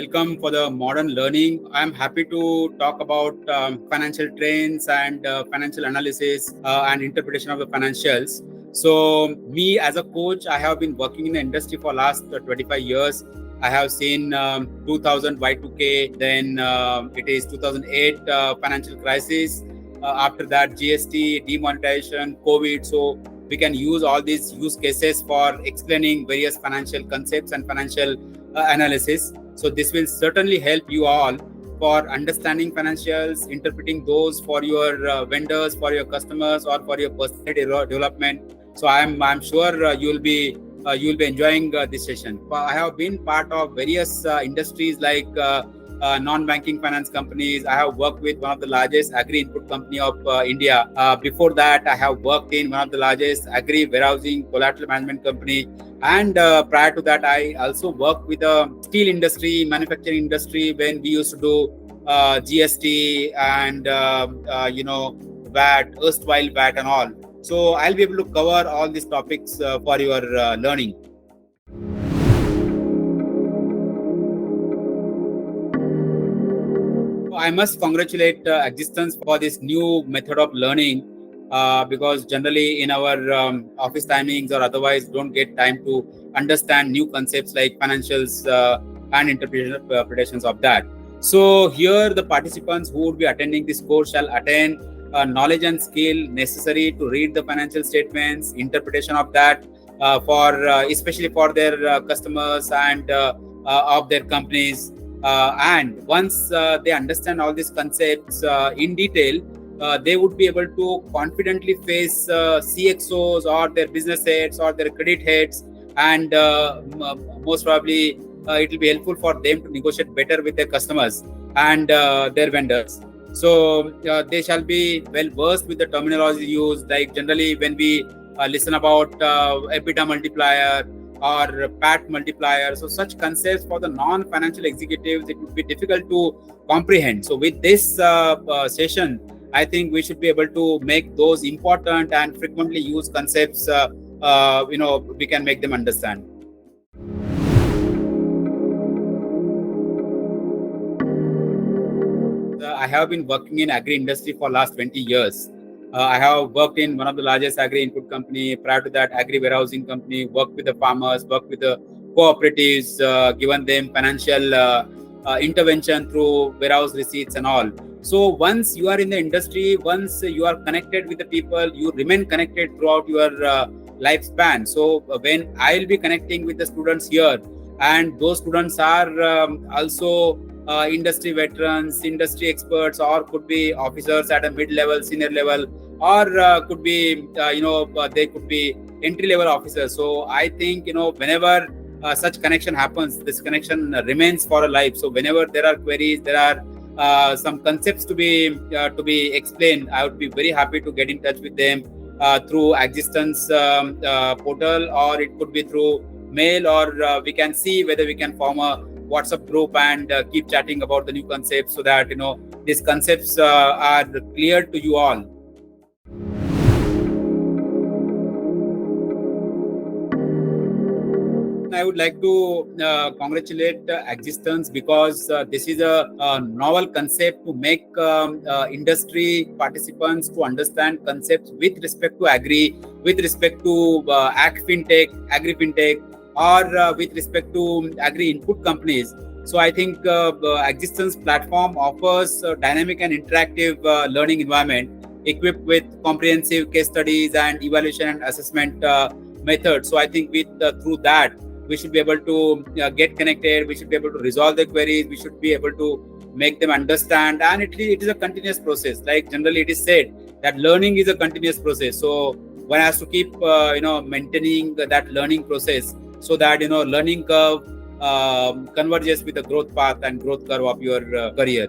welcome for the modern learning. I'm happy to talk about financial trends and financial analysis and interpretation of the financials. So me as a coach, I have been working in the industry for last 25 years. I have seen 2000 Y2K, then it is 2008 financial crisis. After that, GST, demonetization, COVID. So we can use all these use cases for explaining various financial concepts and financial analysis. So this will certainly help you all for understanding financials, interpreting those for your vendors, for your customers, or for your personal development. So I'm sure you'll be enjoying this session. I have been part of various industries like non-banking finance companies. I have worked with one of the largest agri-input company of India. Before that, I have worked in one of the largest agri-warehousing collateral management company. And prior to that, I also worked with the steel industry, manufacturing industry, when we used to do GST and VAT, erstwhile VAT and all. So I'll be able to cover all these topics for your learning. I must congratulate Agzistence for this new method of learning because generally in our office timings or otherwise don't get time to understand new concepts like financials and interpretations of that. So here the participants who would be attending this course shall attain knowledge and skill necessary to read the financial statements, interpretation of that especially for their customers and of their companies. And once they understand all these concepts in detail, they would be able to confidently face CXOs or their business heads or their credit heads, and most probably it will be helpful for them to negotiate better with their customers and their vendors. So they shall be well versed with the terminology used, like generally when we listen about EBITDA multiplier or PAT multiplier. So such concepts for the non-financial executives, it would be difficult to comprehend. So with this session, I think we should be able to make those important and frequently used concepts, we can make them understand. I have been working in agri-industry for last 20 years. I have worked in one of the largest agri-input company. Prior to that, agri-warehousing company, worked with the farmers, worked with the cooperatives, given them financial intervention through warehouse receipts and all. So once you are in the industry, once you are connected with the people, you remain connected throughout your lifespan. So when I'll be connecting with the students here, and those students are also industry veterans, industry experts, or could be officers at a mid-level, senior level, or could be they could be entry-level officers. So I think whenever such connection happens, this connection remains for a life. So whenever there are queries, there are some concepts to be explained, I would be very happy to get in touch with them through Agzistence portal, or it could be through mail, or we can see whether we can form a WhatsApp group and keep chatting about the new concepts, so that these concepts are clear to you all. I would like to congratulate Agzistence because this is a novel concept to make industry participants to understand concepts with respect to agri, with respect to agri-fintech, or with respect to agri-input companies. So I think Agzistence platform offers a dynamic and interactive learning environment equipped with comprehensive case studies and evaluation and assessment methods. So I think through that, we should be able to get connected, we should be able to resolve the queries, we should be able to make them understand, and it is a continuous process. Like generally it is said that learning is a continuous process. So one has to keep maintaining that learning process, so that learning curve converges with the growth path and growth curve of your career.